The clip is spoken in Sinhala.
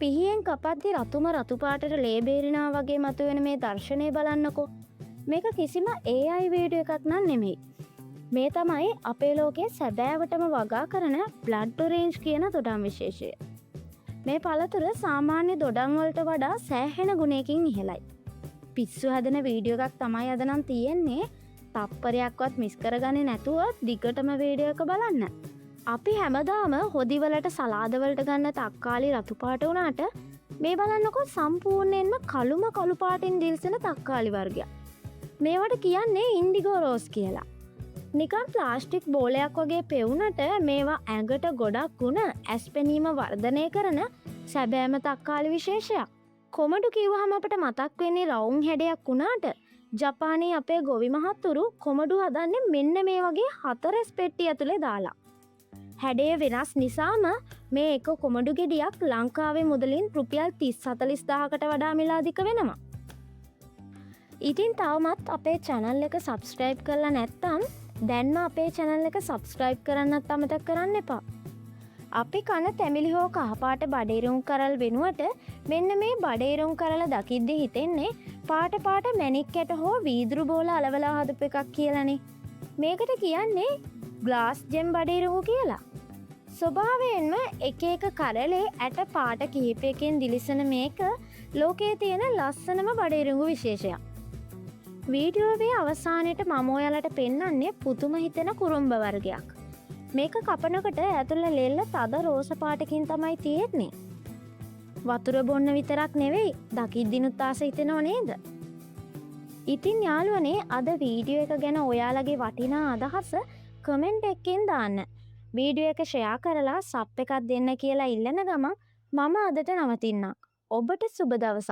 පිහියෙන් කපද්දි රතුම රතු පාටට ලේ බේරිනා වගේ මතුවෙන මේ දර්ශනය බලන්නකෝ. මේක කිසිම AI වීඩියෝ එකක් නම් නෙමෙයි. මේ තමයි අපේ ලෝකයේ සැබෑවටම වගා කරන බ්ලඩ් ඔරේන්ජ් කියන දොඩම් විශේෂය. මේ පළතුර සාමාන්‍ය දොඩම් වලට වඩා සෑහෙන ගුණයකින් ඉහළයි. පිස්සු හැදෙන වීඩියෝ එකක් තමයි අද නම් තියෙන්නේ. තප්පරයක්වත් මිස් කරගන්නේ නැතුව දිගටම වීඩියෝ එක බලන්න. අපි හැමදාම හොදිවලට සලාදවලට ගන්න තක්කාලි රතු පාට වුණාට මේ බලන්නකො සම්පූර්ණයෙන්ම කළුම කළු පාටින් දිල්සෙන තක්කාලි වර්ගයක්. මේවට කියන්නේ ඉන්ඩිගෝ රෝස් කියලා. නිකන් ප්ලාස්ටික් බෝලයක් වගේ පෙවුනට මේවා ඇඟට ගොඩක් ගුණ ඇස්පෙනීම වර්ධනය කරන සැබෑම තක්කාලි විශේෂයක්. කොමඩු කිව්වහම අපට මතක් වෙන්නේ රවුම් හැඩයක් වුණාට ජපානයේ අපේ ගොවි මහත්තුරු කොමඩු හදන්නේ මෙන්න මේ වගේ 4 පෙට්ටිය ඇතුලේ දාලා. හැඩය වෙනස් නිසාම මේ එක කොමඩු ගෙඩියක් ලංකාවේ මුදලින් රුපියල් 30-40,000කට වඩා මිලාදික වෙනවා. ඉතින් තවමත් අපේ channel එක subscribe කරලා නැත්නම් දැන්ම අපේ channel එක subscribe කරන්නත් අමතක කරන්න එපා. අපි කන තැමිලි හෝ කහපාට බඩේරුම් කරල් වෙනුවට මෙන්න මේ බඩේරුම් කරල දකිද්දි හිතෙන්නේ පාට පාට මැණික් ඇට හෝ වීදුරු බෝල අලවලා හදපු එකක් කියලානේ. මේකට කියන්නේ ග්ලාස් ජෙම් බඩේරුමු කියලා. ස්වභාවයෙන්ම එක එක කරලේ ඇට පාට කිහිපයකින් දිලිසෙන මේක ලෝකයේ තියෙන ලස්සනම බඩේරුමු විශේෂයක්. වීඩියෝවේ අවසානයේට මම ඔයාලට පෙන්වන්නේ පුදුම හිතෙන කුරුම්බ වර්ගයක්. මේක කපනකොට ඇතුළේ ලෙල්ල තද රෝස පාටකින් තමයි තියෙන්නේ. වතුර බොන්න විතරක් නෙවෙයි දකිද්දිනුත් ආස හිතෙනව නේද? ඉතින් යාළුවනේ අද වීඩියෝ එක ගැන ඔයාලගේ වටිනා අදහස කමෙන්ට් එකකින් දාන්න. වීඩියෝ එක ෂෙයා කරලා සබ් එකක් දෙන්න කියලා ඉල්ලන ගමන් මම අදට නවතින්නම්. ඔබට සුබ දවසක්.